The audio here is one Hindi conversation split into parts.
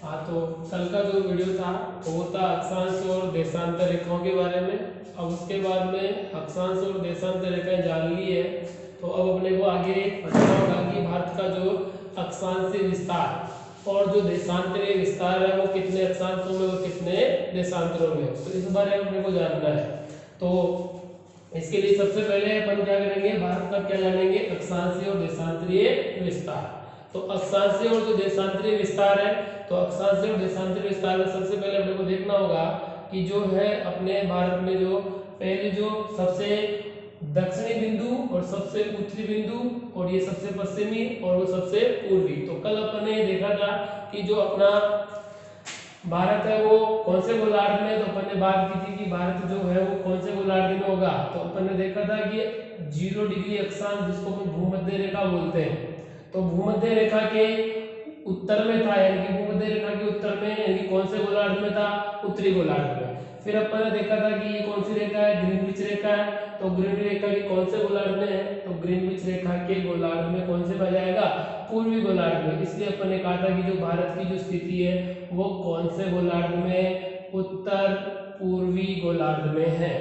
हाँ, तो कल का जो वीडियो था वो था अक्षांश और देशांतर रेखाओं के बारे में। अब उसके बाद में अक्षांश और देशांतर रेखाएं जान ली है, तो अब अपने को आगे पता होगा कि भारत का जो अक्षांशीय विस्तार और जो देशांतरीय विस्तार है वो कितने अक्षांशों में और कितने देशांतरों में, तो इस बारे में अपने को जानना है। तो इसके लिए सबसे पहले अपन क्या करेंगे, भारत का क्या जानेंगे, अक्षांशीय और देशांतरीय विस्तार। तो अक्षांशीय और जो देशांतरीय विस्तार है, तो अक्षांशीय और देशांतरीय विस्तार में सबसे पहले अपने को देखना होगा कि जो है अपने भारत में जो पहले जो सबसे दक्षिणी बिंदु और सबसे उत्तरी बिंदु और ये सबसे पश्चिमी और वो सबसे पूर्वी। तो कल अपन ने देखा था कि जो अपना भारत है वो कौन से गोलार्ध में, तो अपन ने बात की थी कि भारत जो है वो कौन से गोलार्ध में होगा। तो अपन ने देखा था कि 0 डिग्री अक्षांश जिसको अपन भूमध्य रेखा बोलते हैं, तो भूमध्य रेखा के उत्तर में था, यानी कि भूमध्य रेखा के उत्तर में, यानी कि कौन से गोलार्ध में था, उत्तरी गोलार्ध में। फिर अपन ने देखा था कि ये कौन सी रेखा है, ग्रीनविच रेखा है। तो ग्रीनविच रेखा के कौन से गोलार्ध में है, तो ग्रीनविच रेखा के गोलार्ध में कौन से आ जाएगा, पूर्वी गोलार्ध में। इसलिए अपन ने कहा था कि जो भारत की जो स्थिति है वो कौन से गोलार्ध में, उत्तर पूर्वी गोलार्ध में है।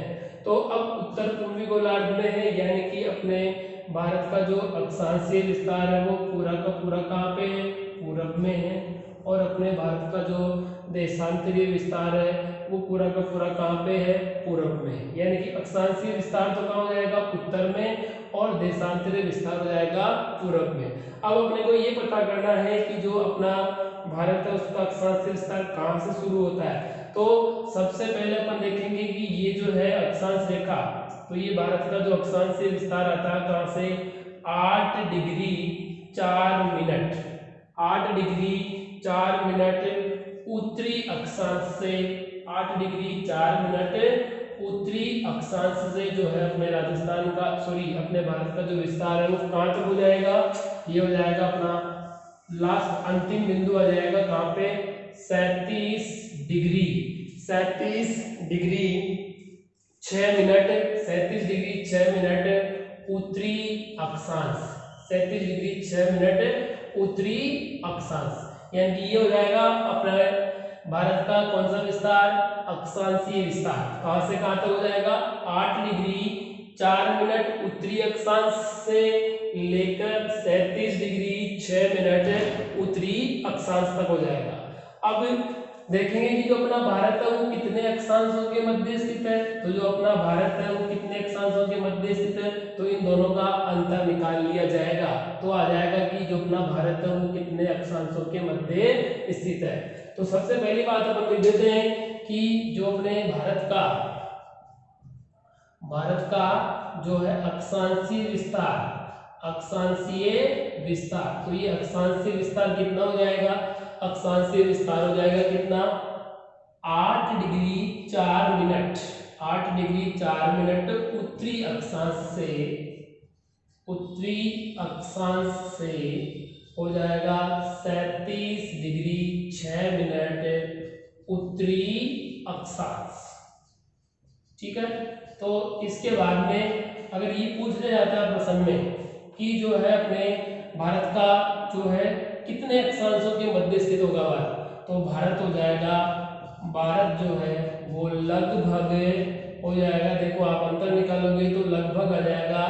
तो अब उत्तर पूर्वी गोलार्ध में है, यानी कि अपने भारत का जो अक्षांशीय विस्तार है वो पूरा का पूरा कहाँ पे है, पूरब में है। और अपने भारत का जो देशांतरीय विस्तार है वो पूरा का पूरा कहाँ पे है, पूरब में है। यानी कि अक्षांशीय विस्तार तो कहाँ हो जाएगा, उत्तर में, और देशांतरीय विस्तार हो जाएगा पूरब में। अब अपने को ये पता करना है कि जो अपना भारत है उसका अक्षांशीय विस्तार कहाँ से शुरू होता है। तो सबसे पहले अपन देखेंगे कि ये जो है अक्षांश रेखा, तो ये भारत का जो अक्षांशीय विस्तार आता है कहाँ से, 8 डिग्री 4 मिनट, 8 डिग्री 4 मिनट उत्तरी अक्षांश से, 8 डिग्री 4 मिनट उत्तरी अक्षांश से जो है अपने राजस्थान का, सॉरी अपने भारत का जो विस्तार है वो कहाँ तक हो जाएगा, ये हो जाएगा अपना लास्ट अंतिम बिंदु आ जाएगा कहाँ पे, 37 डिग्री 6 मिनट, 37 डिग्री 6 मिनट उत्तरी अक्षांश, 37 डिग्री 6 मिनट उत्तरी अक्षांश। यानी कि ये हो जाएगा अपना भारत का कौन सा विस्तार, अक्षांशीय विस्तार। कहां से कहां तक हो जाएगा, 8 डिग्री 4 मिनट उत्तरी अक्षांश से लेकर 37 डिग्री 6 मिनट उत्तरी अक्षांश तक हो जाएगा। अब देखेंगे कि जो अपना भारत है वो कितने अक्षांशों के मध्य स्थित है। तो जो अपना भारत है वो कितने अक्षांशों के मध्य स्थित है, तो इन दोनों का अंतर निकाल लिया जाएगा। तो आ जाएगा कि जो अपना भारत है वो कितने अक्षांशों के मध्य स्थित है। तो सबसे पहली बात अपन लिख देते हैं कि जो अपने भारत का जो है अक्षांशीय विस्तार, अक्षांशीय विस्तार, तो ये अक्षांशीय विस्तार कितना हो जाएगा, अक्षांशीय विस्तार हो जाएगा कितना, 8 डिग्री 4 मिनट, 8 डिग्री 4 मिनट उत्तरी अक्षांश से हो जाएगा 37 डिग्री 6 मिनट उत्तरी अक्षांश। ठीक है। तो इसके बाद में अगर ये पूछ लिया जाता है प्रश्न में कि जो है अपने भारत का जो है कितने अक्षांशों के मध्य स्थित होगा भारत, तो भारत हो जाएगा, भारत जो है वो लगभग हो जाएगा, देखो आप अंतर निकालोगे तो लगभग आ जाएगा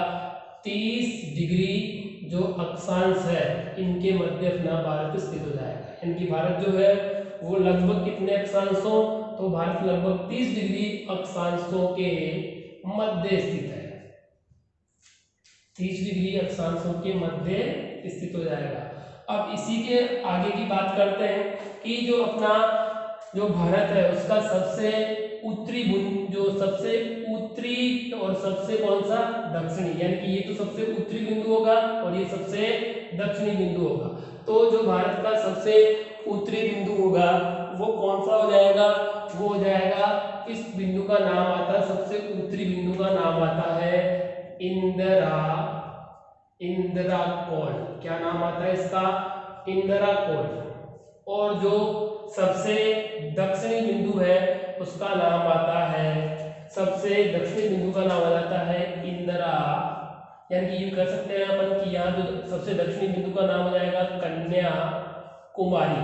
30 डिग्री जो अक्षांश है इनके मध्य अपना भारत स्थित हो जाएगा। यानी कि भारत जो है वो लगभग कितने अक्षांशों, तो भारत लगभग 30 डिग्री अक्षांशों के मध्य स्थित है, 30 डिग्री अक्षांशों के मध्य स्थित हो जाएगा। अब इसी के आगे की बात करते हैं कि जो अपना जो भारत है उसका सबसे उत्तरी जो सबसे उत्तरी और सबसे कौन सा दक्षिणी, यानी कि ये तो सबसे उत्तरी बिंदु होगा और ये सबसे दक्षिणी बिंदु होगा। तो जो भारत का सबसे उत्तरी बिंदु होगा वो कौन सा हो जाएगा, वो हो जाएगा, इस बिंदु का नाम आता है, सबसे उत्तरी बिंदु का नाम आता है इंदिरा कोण। क्या नाम आता है इसका, इंदिरा कोण। और जो सबसे दक्षिणी बिंदु है उसका नाम आता है, सबसे दक्षिणी बिंदु का नाम आ जाता है इंदिरा, यानी कि ये कर सकते हैं अपन कि यहाँ जो सबसे दक्षिणी बिंदु का नाम हो जाएगा कन्याकुमारी।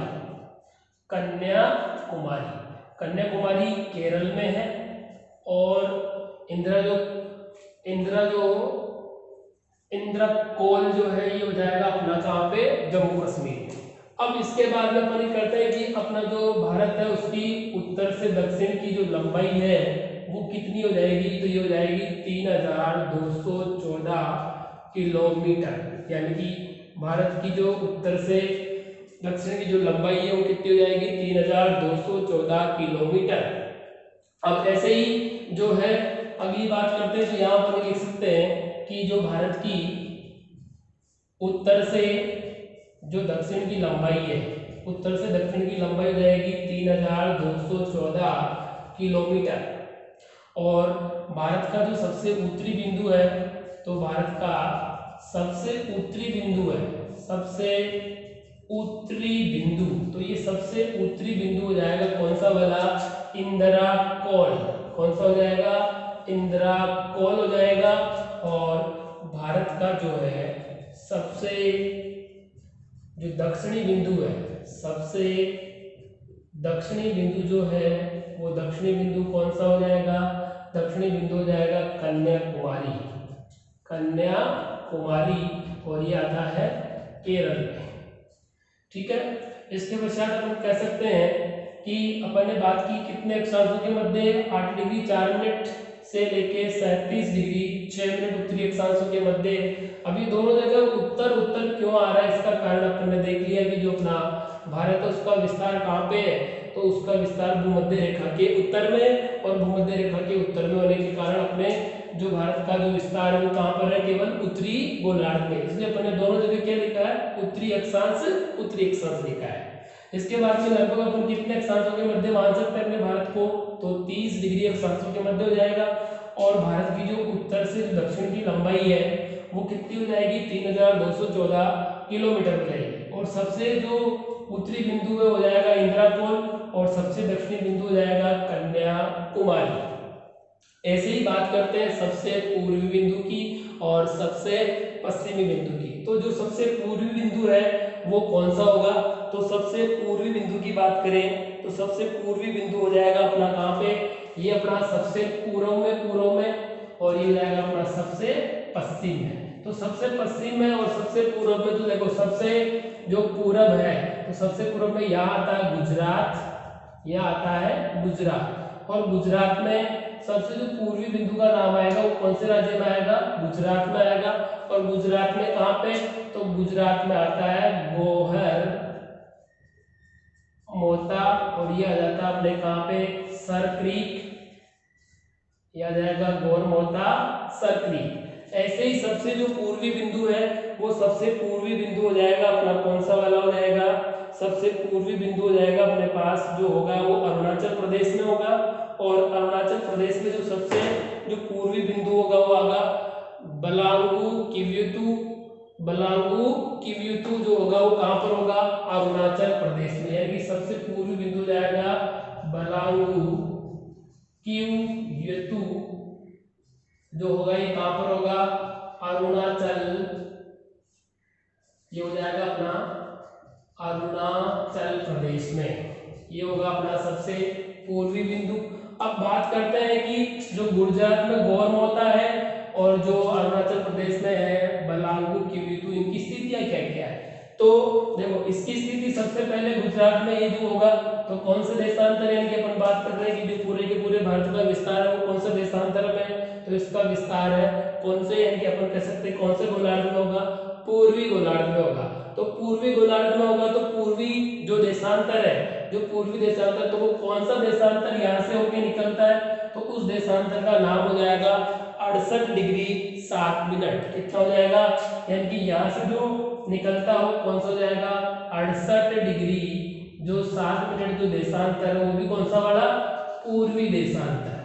कन्याकुमारी। कन्याकुमारी केरल में है और इंद्रकोल जो है ये हो जाएगा अपना कहाँ पे, जम्मू कश्मीर। अब इसके बाद में अपन करते हैं कि अपना जो भारत है उसकी उत्तर से दक्षिण की जो लंबाई है वो कितनी हो जाएगी, तो ये हो जाएगी 3214 किलोमीटर। यानी कि भारत की जो उत्तर से दक्षिण की जो लंबाई है वो कितनी हो जाएगी, 3214 किलोमीटर। अब ऐसे ही जो है अगली बात करते हैं, तो यहाँ पर लिख सकते हैं कि जो भारत की उत्तर से जो दक्षिण की लंबाई है, उत्तर से दक्षिण की लंबाई हो जाएगी 3214 किलोमीटर। और भारत का जो सबसे उत्तरी बिंदु है, तो भारत का सबसे उत्तरी बिंदु है, सबसे उत्तरी बिंदु, तो ये सबसे उत्तरी बिंदु हो जाएगा कौन सा वाला, इंद्रकोल। कौन सा हो जाएगा, इंद्रकोल हो जाएगा। और भारत का जो है सबसे जो दक्षिणी बिंदु है, सबसे दक्षिणी बिंदु जो है वो दक्षिणी बिंदु कौन सा हो जाएगा, दक्षिणी बिंदु हो जाएगा कन्याकुमारी। कन्याकुमारी, और ये आता है केरल में। ठीक है, इसके पश्चात अपन कह सकते हैं कि अपन ने बात की कितने अक्षांशों के मध्य, 8 डिग्री 4 मिनट से लेके 37 डिग्री 6 मिनट उत्तरी अक्षांशों के मध्य। अभी दोनों जगह उत्तर उत्तर क्यों आ रहा है, इसका कारण अपन ने देख लिया कि जो अपना भारत है उसका विस्तार कहाँ पे है, तो उसका विस्तार भूमध्य रेखा के उत्तर में, और भूमध्य रेखा के उत्तर में होने के कारण अपने जो भारत का जो विस्तार है वो कहाँ पर है, केवल उत्तरी गोलार्ध में। इसलिए अपन ने दोनों जगह क्या लिखा है, उत्तरी अक्षांश लिखा है। इसके बाद में लगभग अपन कितने अक्षांशों के मध्य मान सकते हैं अपने भारत को, तो 30 डिग्री अक्षांशों के मध्य हो जाएगा। और भारत की जो उत्तर से दक्षिण की लंबाई है वो कितनी हो जाएगी, 3214 किलोमीटर हो जाएगी। और सबसे जो उत्तरी बिंदु है हो जाएगा इंद्रकोल, और सबसे दक्षिणी बिंदु हो जाएगा कन्याकुमारी। ऐसे ही बात करते हैं सबसे पूर्वी बिंदु की और सबसे पश्चिमी बिंदु की। तो जो सबसे पूर्वी बिंदु है वो कौन सा होगा, तो सबसे पूर्वी बिंदु की बात करें तो सबसे पूर्वी बिंदु हो जाएगा अपना कहाँ पे, ये अपना सबसे पूर्व में, और ये जाएगा अपना सबसे पश्चिम में। तो सबसे पश्चिम में और सबसे पूर्व में, तो देखो सबसे जो पूरब है, तो सबसे पूर्व में यहाँ आता है गुजरात, यहाँ आता है गुजरात। और गुजरात में सबसे जो पूर्वी बिंदु का नाम आएगा वो कौन से राज्य में आएगा, गुजरात में आएगा। और गुजरात में कहाँ पे, तो गुजरात में आता है गोहर मोता, और ये आ जाता है अपने कहाँ पे, सर क्रीक, यह आ जाएगा गौर मोता सर क्रीक। ऐसे ही सबसे जो पूर्वी बिंदु है वो सबसे पूर्वी बिंदु हो जाएगा अपना कौन सा वाला हो जाएगा, सबसे पूर्वी बिंदु हो जाएगा अपने पास जो होगा वो अरुणाचल प्रदेश में होगा। और अरुणाचल प्रदेश में जो सबसे जो पूर्वी बिंदु होगा वो आगा बलांगू किव्युतु जो होगा वो कहां पर होगा, अरुणाचल प्रदेश में। यानी कि सबसे पूर्वी बिंदु जाएगा बलांगू किव्युतु जो होगा ये कहां पर होगा, अरुणाचल, ये हो जाएगा अपना अरुणाचल प्रदेश में, ये होगा अपना सबसे पूर्वी बिंदु। अब बात करते हैं कि जो गुजरात में गौरमोता है और जो अरुणाचल प्रदेश में है बलांगू किव्युतु, इनकी स्थितियां क्या क्या है। तो देखो इसकी स्थिति सबसे पहले गुजरात में ये जो होगा तो कौन से देशांतर, यानी कि अपन बात कर रहे हैं कि जो पूरे के पूरे भारत का विस्तार है वो कौन से देशांतर में है, तो इसका विस्तार है कौन से, यानी कि अपन कह सकते हैं कौन से गोलार्ध में होगा, पूर्वी गोलार्ध में होगा। तो पूर्वी गोलार्ध में होगा तो पूर्वी जो देशांतर है, जो पूर्वी देशांतर, तो वो कौन सा देशांतर यहाँ से होके निकलता है, तो उस देशांतर का नाम हो जाएगा 68 डिग्री 7 मिनट। कितना हो जाएगा, यानी कि यहाँ से जो निकलता हो कौन सा हो जाएगा 68 डिग्री जो 7 मिनट जो देशांतर है वो भी कौन सा वाला, पूर्वी देशांतर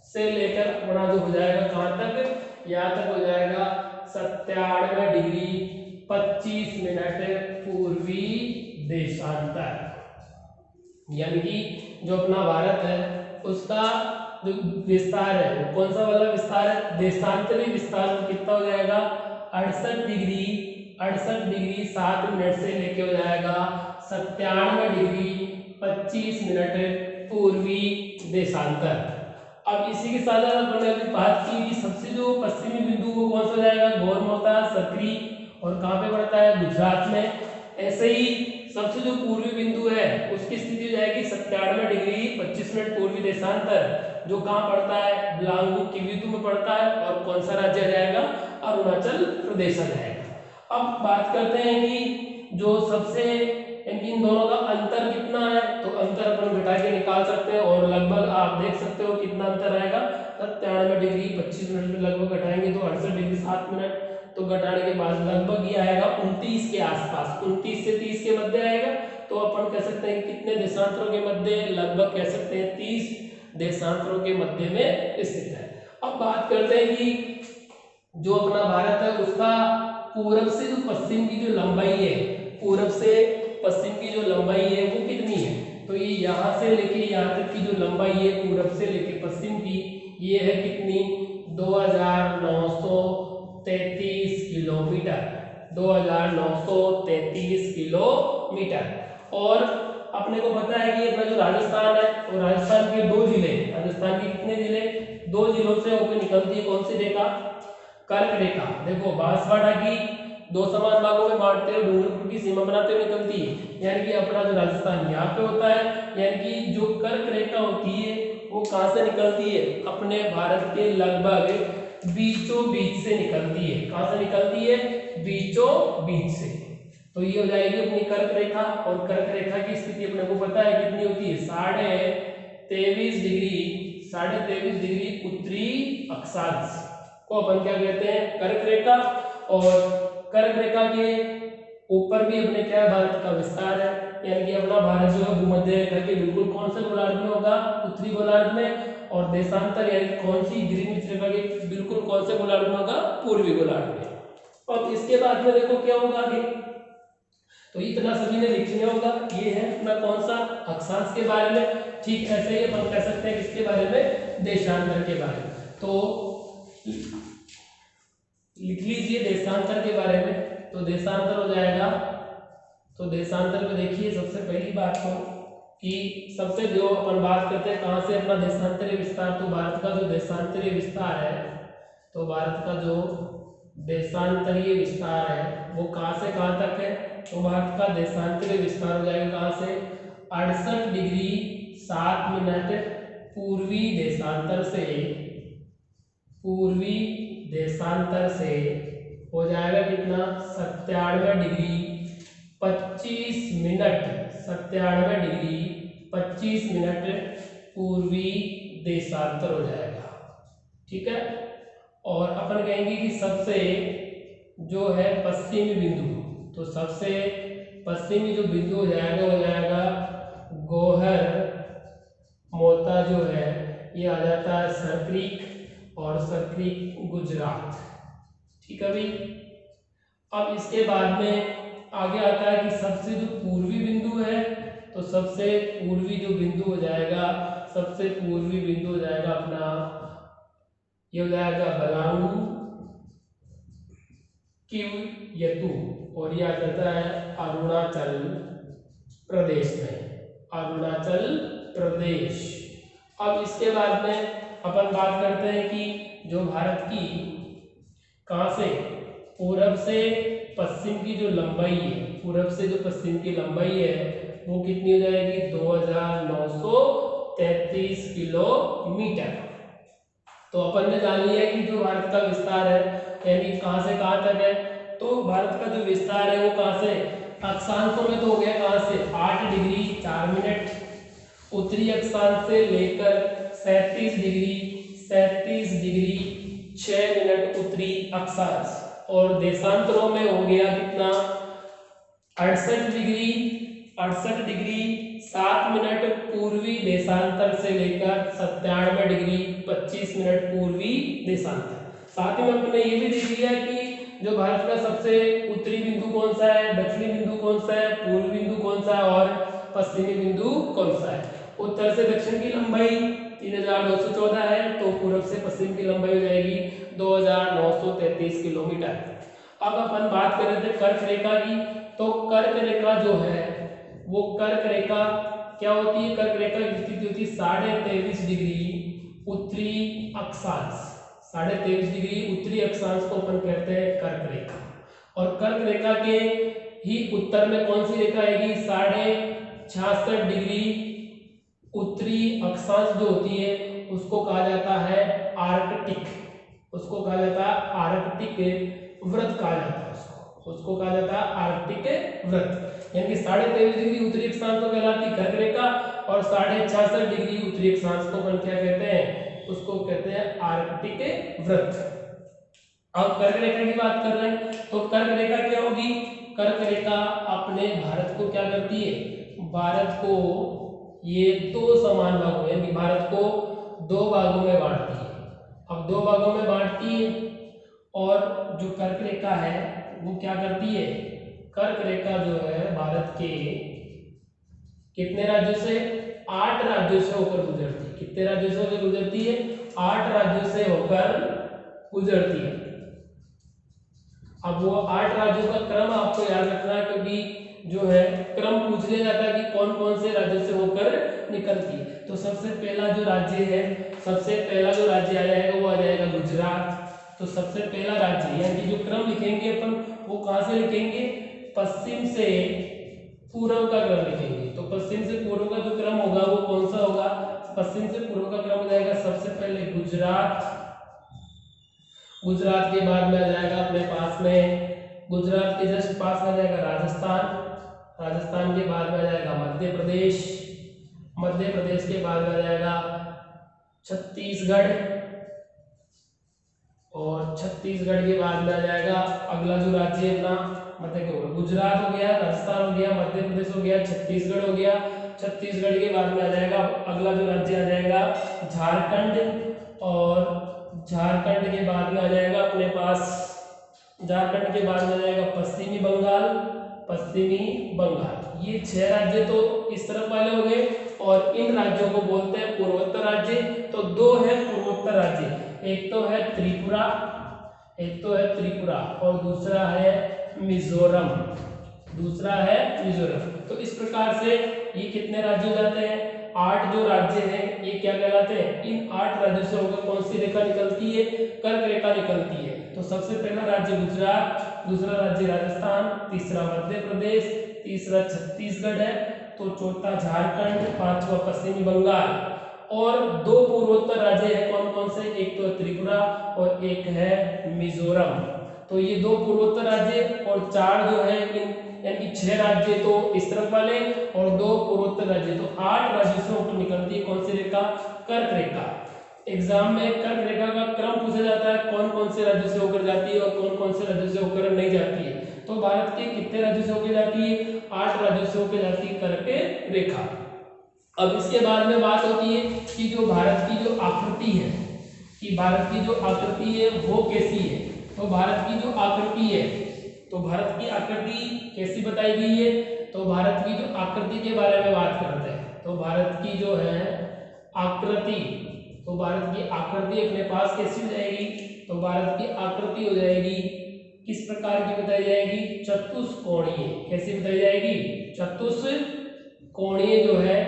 से लेकर अपना जो हो जाएगा कहां तक, यहाँ तक हो जाएगा 97 डिग्री 25 मिनट पूर्वी देशांतर। यानी कि जो अपना भारत है उसका जो विस्तार है वो कौन सा वाला विस्तार है, देशांतरी विस्तार कितना हो जाएगा 68 डिग्री 7 मिनट से लेके हो जाएगा 97 डिग्री 25 मिनट पूर्वी देशांतर। अब इसी के साथ अपन ने अभी बात की कि सबसे जो पश्चिमी बिंदु वो कौन सा जाएगा, गोरमोता सकरी, और कहाँ पे पड़ता है, गुजरात में। ऐसे ही सबसे जो पूर्वी बिंदु है उसकी स्थिति हो जाएगी 97 डिग्री 25 मिनट पूर्वी देशांतर, जो कहाँ पड़ता है, ब्लांगू किवितु में पड़ता है, और कौन सा राज्य आ जाएगा, अरुणाचल प्रदेश आ जाएगा। अब बात करते हैं कि जो सबसे इन दोनों का अंतर कितना है, तो अंतर अपन घटा के निकाल सकते हैं, और लगभग आप देख सकते हो कितना अंतर आएगा, 97 डिग्री 25 मिनट में लगभग घटाएंगे तो 68 डिग्री 7 मिनट, तो घटाने के बाद लगभग ये आएगा 29 के आसपास, 29 से 30 के मध्य आएगा। तो अपन कह सकते हैं कितने देशांतरों के मध्य, लगभग कह सकते हैं 30 देशांतरों के मध्य में स्थित है। अब बात करते हैं कि जो अपना भारत है उसका पूरब से जो पश्चिम की जो लंबाई है, पूरब से पश्चिम की जो लंबाई है वो कितनी है, तो ये यहाँ से लेके यहाँ तक की जो लंबाई है पूरब से लेके पश्चिम की, ये है कितनी, 2933 किलोमीटर, 2933 किलोमीटर। और अपने को पता है कि अपना जो राजस्थान है, और राजस्थान के दो जिले, राजस्थान के कितने जिले, दो जिलों से होकर निकलती है कौन सी रेखा, कर्क रेखा। देखो बांसवाड़ा की दो समान भागों में बांटते हुए डूंगरपुर की सीमा बनाते हुए निकलती है, यानी कि अपना जो राजस्थान यहाँ पे होता है, यानी कि जो कर्क रेखा होती है वो कहाँ से निकलती है, अपने भारत के लगभग बीचों बीच से निकलती है। कहाँ से निकलती है, बीचों बीच से। तो ये हो जाएगी अपनी कर्क रेखा, और कर्क रेखा की स्थिति अपने को पता है कितनी होती है, 23.5 डिग्री उत्तरी अक्षांश को अपन क्या कहते हैं, कर्क रेखा। और कर्क रेखा के ऊपर भी अपने क्या भारत का विस्तार है, यानी कि अपना भारत जो है भूमध्य रेखा के बिल्कुल कौन से गोलार्ध में होगा, उत्तरी गोलार्ध में, और देशांतर यानी कौन सी ग्रीनिच रेखा के बिल्कुल कौन से गोलार्ध में होगा, पूर्वी गोलार्ध में। और इसके बाद में देखो क्या होगा आगे, तो इतना सभी ने लिखना होगा। ये है अपना कौन सा, अक्षांश के बारे में। ठीक ऐसे ही अपन कह सकते हैं किसके बारे में, देशांतर के बारे में। तो लिख लीजिए देशांतर के बारे में, तो देशांतर हो जाएगा, तो देशांतर में देखिए सबसे पहली बात तो कि सबसे जो अपन बात करते हैं कहाँ से अपना देशांतरीय विस्तार, तो भारत का जो देशांतरीय विस्तार है, तो भारत का जो देशांतरीय विस्तार है वो कहाँ से कहाँ तक है, तो भारत का देशांतरीय विस्तार हो जाएगा कहाँ से, 68 डिग्री 7 मिनट पूर्वी देशांतर से, पूर्वी देशांतर से हो जाएगा कितना, 97 डिग्री 25 मिनट, 97 डिग्री 25 मिनट पूर्वी देशांतर हो जाएगा। ठीक है। और अपन कहेंगे कि सबसे जो है पश्चिमी बिंदु, तो सबसे पश्चिमी जो बिंदु हो जाएगा गोहर मोता जो है ये आ जाता है सरक्रीक, और सरक्रीक गुजरात। ठीक है भाई। अब इसके बाद में आगे आता है कि सबसे जो पूर्वी बिंदु है, तो सबसे पूर्वी जो बिंदु हो जाएगा, सबसे पूर्वी बिंदु हो जाएगा अपना, ये हो जाएगा बलांगू किवयतु, और ये आ जाता है अरुणाचल प्रदेश में, अरुणाचल प्रदेश। अब इसके बाद में अपन बात करते हैं कि जो भारत की कहाँ से पूरब से पश्चिम की जो लंबाई है, पूरब से जो पश्चिम की लंबाई है वो कितनी हो जाएगी, 2933 किलोमीटर। तो अपन ने जान लिया कि जो भारत का विस्तार है यानी कहाँ से कहाँ तक है, तो भारत का जो विस्तार है वो कहाँ से, अक्षांशों में तो हो गया कहाँ से, 8 डिग्री 4 मिनट उत्तरी अक्षांश से लेकर 37 डिग्री 6 मिनट उत्तरी अक्षांश, और देशांतरों में हो गया कितना, 68 डिग्री 7 मिनट पूर्वी देशांतर से लेकर 97 डिग्री 25 मिनट पूर्वी देशांतर। साथ ही में हमने ये भी देख लिया कि जो भारत का सबसे उत्तरी बिंदु कौन सा है, दक्षिणी बिंदु कौन सा है, पूर्वी बिंदु कौन सा है, और पश्चिमी बिंदु कौन सा है। उत्तर से दक्षिण की लंबाई 3214 है, तो पूर्व से पश्चिम की लंबाई हो जाएगी 2933 किलोमीटर। अब अपन बात कर रहे थे कर्क रेखा की, तो कर्क रेखा जो है वो कर्क रेखा क्या होती है, कर्क रेखा की स्थिति होती है 23.5 डिग्री उत्तरी अक्षांश, 23.5 डिग्री उत्तरी अक्षांश को अपन कहते हैं कर्क रेखा। और कर्क रेखा के ही उत्तर में कौन सी रेखा आएगी, 66.5 डिग्री उत्तरी अक्षांश जो होती है उसको कहा जाता है आर्कटिक, उसको कहा जाता है आर्कटिक व्रत कहा जाता है, उसको कहा जाता है आर्कटिक व्रत। यानी कि 23.5 डिग्री उत्तरी अक्षांश को कहलाती है कर्क रेखा और 66.5 डिग्री उत्तरी अक्षांश को अपन क्या कहते हैं, उसको कहते हैं आर्कटिक व्रत। अब कर्क रेखा की बात कर रहे हैं तो कर्क रेखा क्या होगी, कर्क रेखा अपने भारत को क्या करती है, भारत को ये दो समान भागों यानी भारत को दो भागों में बांटती है। अब दो भागों में बांटती है और जो कर्क रेखा है वो क्या करती है, कर्क रेखा जो है भारत के कितने राज्यों से, 8 राज्यों से होकर गुजरती है। कितने राज्यों से होकर गुजरती है, 8 राज्यों से होकर गुजरती है। अब वो 8 राज्यों का क्रम आपको याद रखना है क्योंकि जो है क्रम पूछ लिया जाता है कि कौन कौन से राज्यों से होकर निकलती है। तो सबसे पहला जो राज्य है, सबसे पहला जो राज्य आ जाएगा वो आ जाएगा गुजरात। तो सबसे पहला राज्य यानी जो क्रम लिखेंगे अपन वो कहां से लिखेंगे, पश्चिम से पूर्व का क्रम लिखेंगे। तो पश्चिम से पूर्व का जो क्रम होगा वो कौन सा होगा, पश्चिम से पूर्व का क्रम हो जाएगा सबसे पहले गुजरात, गुजरात के बाद में आ जाएगा अपने पास में, गुजरात के जस्ट पास में आ जाएगा राजस्थान, राजस्थान के बाद में आ जाएगा मध्य प्रदेश, मध्य प्रदेश के बाद में आ जाएगा छत्तीसगढ़ और छत्तीसगढ़ के बाद में आ जाएगा अगला जो राज्य है अपना मतलब गुजरात हो गया, राजस्थान हो गया, मध्य प्रदेश हो गया, छत्तीसगढ़ हो गया। छत्तीसगढ़ के बाद में आ जाएगा अगला जो राज्य आ जाएगा झारखंड और झारखंड के बाद में आ जाएगा अपने पास, झारखंड के बाद में आ जाएगा पश्चिमी बंगाल, पश्चिमी बंगाल। ये 6 राज्य तो इस तरफ वाले हो गए और इन राज्यों को बोलते हैं पूर्वोत्तर राज्य। तो 2 है पूर्वोत्तर राज्य, एक तो है त्रिपुरा, एक तो है त्रिपुरा और दूसरा है मिजोरम, दूसरा है मिजोरम। तो इस प्रकार से ये कितने राज्य हो जाते हैं, 8 जो राज्य हैं ये क्या कहलाते हैं, इन 8 राज्यों से होकर कौन सी रेखा निकलती है, कर्क रेखा निकलती है। तो सबसे पहला राज्य गुजरात, दूसरा राज्य राजस्थान, तीसरा मध्य प्रदेश, तीसरा छत्तीसगढ़ है, तो चौथा झारखंड, पांचवा पश्चिमी बंगाल और 2 पूर्वोत्तर राज्य है कौन कौन से, एक तो त्रिपुरा और एक है मिजोरम। तो ये 2 पूर्वोत्तर राज्य और 4 जो है यानी 6 राज्य तो इस तरफ वाले और 2 पूर्वोत्तर राज्य, तो 8 राज्यों से होकर निकलती है कौन सी रेखा, कर्क रेखा। एग्जाम में कर्क रेखा का क्रम पूछा जाता है, कौन कौन से राज्यों से होकर जाती है और कौन कौन से राज्यों से होकर नहीं जाती है। तो भारत के कितने राज्यों से होकर जाती है, 8 राज्यों से होकर जाती है कर्क रेखा। अब इसके बाद में बात होती है कि जो भारत की जो आकृति है, कि भारत की जो आकृति है वो कैसी है। तो भारत की जो आकृति है, तो भारत की आकृति कैसी बताई गई है, तो भारत की जो आकृति के बारे में बात करते हैं। तो भारत की जो है आकृति, तो भारत की आकृति अपने पास कैसी हो जाएगी, तो भारत की आकृति हो जाएगी किस प्रकार की बताई जाएगी, चतुष्कोणीय। कैसी बताई जाएगी, चतुष्कोणीय जो है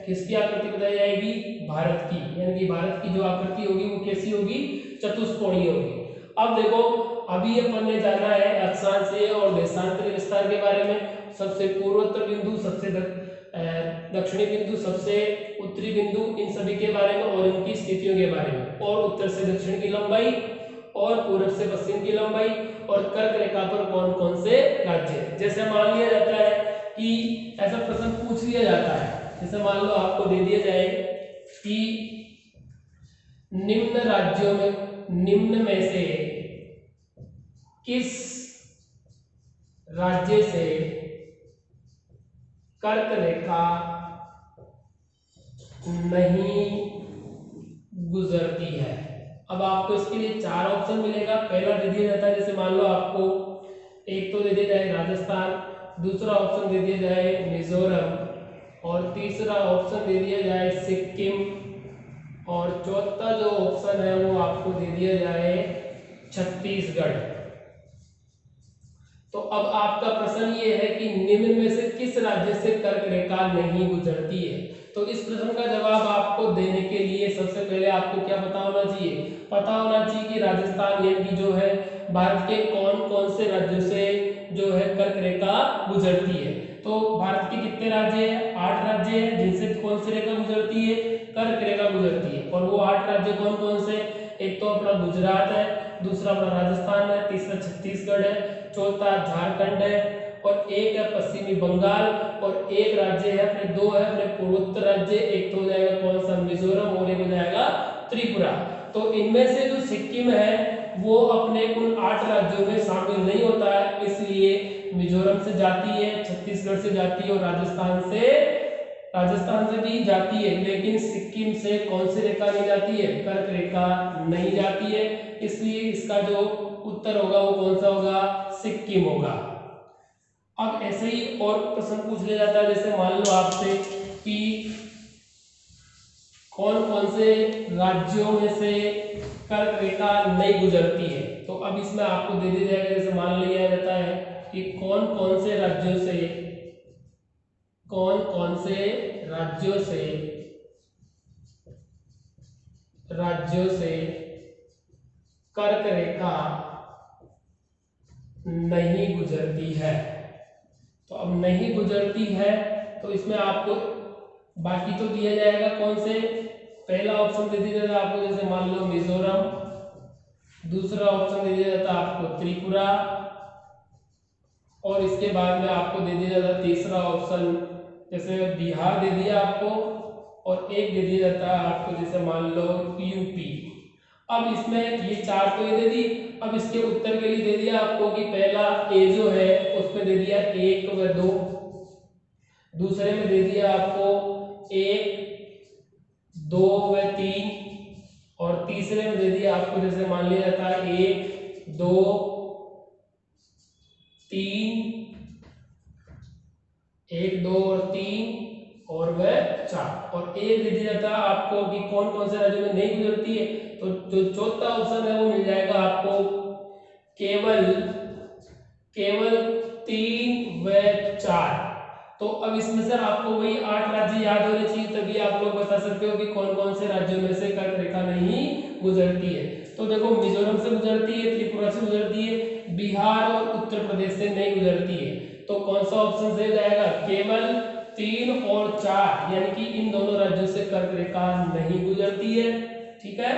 किसकी आकृति बताई जाएगी, भारत की। यानी कि भारत की जो आकृति होगी वो कैसी होगी, चतुष्कोणीय होगी। अब देखो अभी अपन ने जाना है अक्षांशीय और देशांतरी विस्तार के बारे में। सबसे पूर्वोत्तर बिंदु, सबसे दक्षिणी बिंदु, सबसे उत्तरी बिंदु, इन सभी के बारे में और इनकी स्थितियों के बारे में, और उत्तर से दक्षिण की लंबाई और पूर्व से पश्चिम की लंबाई और कर्क रेखा पर कौन कौन से राज्य। जैसे मान लिया जाता है कि ऐसा प्रश्न पूछ लिया जाता है, जैसे मान लो आपको दे दिया जाए कि निम्न राज्यों में, निम्न में से किस राज्य से कर्क रेखा नहीं गुजरती है। अब आपको इसके लिए 4 ऑप्शन मिलेगा। पहला दे दिया जाता है, जैसे मान लो आपको एक तो दे दिया जाए राजस्थान, दूसरा ऑप्शन दे दिया जाए मिजोरम और तीसरा ऑप्शन दे दिया जाए सिक्किम और चौथा जो ऑप्शन है वो आपको दे दिया जाए छत्तीसगढ़। तो अब आपका प्रश्न ये है कि निम्न में से किस राज्य से कर्क रेखा नहीं गुजरती है। तो इस प्रश्न का जवाब आपको देने के लिए सबसे पहले आपको क्या पता होना चाहिए, पता होना चाहिए कि राजस्थान यानी कि जो है भारत के कौन कौन से राज्यों से जो है कर्क रेखा गुजरती है। तो भारत के कितने राज्य हैं, 8 राज्य हैं जिनसे कौन सी रेखा गुजरती है, कर्क रेखा गुजरती है। और वो 8 राज्य कौन कौन से, एक तो अपना गुजरात है, दूसरा अपना राजस्थान है, तीसरा छत्तीसगढ़ है, चौथा झारखंड है, और एक है पश्चिमी बंगाल, और एक राज्य है अपने, दो है अपने पूर्वोत्तर राज्य, एक तो हो जाएगा कौन सा मिजोरम, और एक हो जाएगा त्रिपुरा। तो इनमें से जो सिक्किम है वो अपने उन 8 राज्यों में शामिल नहीं होता है, इसलिए मिजोरम से जाती है, छत्तीसगढ़ से जाती है, और राजस्थान से भी जाती है, लेकिन सिक्किम से कौन सी रेखा नहीं जाती है, कर्क रेखा नहीं जाती है। इसलिए इसका जो उत्तर होगा वो कौन सा होगा, सिक्किम होगा। अब ऐसे ही और प्रश्न पूछ लिया जाता है, जैसे मान लो आपसे कि कौन कौन से राज्यों में से कर्क रेखा नहीं गुजरती है। तो अब इसमें आपको दे दिया जाएगा, जैसे मान लिया जाता है कि कौन कौन से राज्यों से कर्क रेखा नहीं गुजरती है। तो अब नहीं गुजरती है तो इसमें आपको बाकी तो दिया जाएगा कौन से, पहला ऑप्शन दे दिया जाता है आपको, जैसे मान लो मिजोरम, दूसरा ऑप्शन दे दिया जाता है आपको त्रिपुरा, और इसके बाद में आपको दे दिया जाता है तीसरा ऑप्शन, जैसे बिहार दे दिया आपको, और एक दे दिया जाता है आपको जैसे मान लो यूपी। अब इसमें ये 4 तो ये दे दी, अब इसके उत्तर के लिए दे दिया आपको कि पहला ए जो है उसमें दे दिया 1 व 2, दूसरे में दे दिया आपको 1, 2 व 3, और तीसरे में दे दिया आपको जैसे मान लिया जाता है 1, 2, 3, 1, 2 और 3 और वह 4, और एक दे दिया जाता है आपको कि कौन कौन से राज्यों में नहीं गुजरती है। तो जो चौथा ऑप्शन है वो मिल जाएगा आपको केवल 3 व 4। तो अब इसमें से आपको वही 8 राज्य याद होने चाहिए, तभी आप लोग बता सकते हो कि कौन कौन से राज्यों में से कर्क रेखा नहीं गुजरती है। तो देखो मिजोरम से गुजरती है, त्रिपुरा से गुजरती है, बिहार और उत्तर प्रदेश से नहीं गुजरती है। तो कौन सा ऑप्शन सही जाएगा, केवल 3 और 4, यानी कि इन दोनों राज्यों से कर्क रेखा नहीं गुजरती है। ठीक है।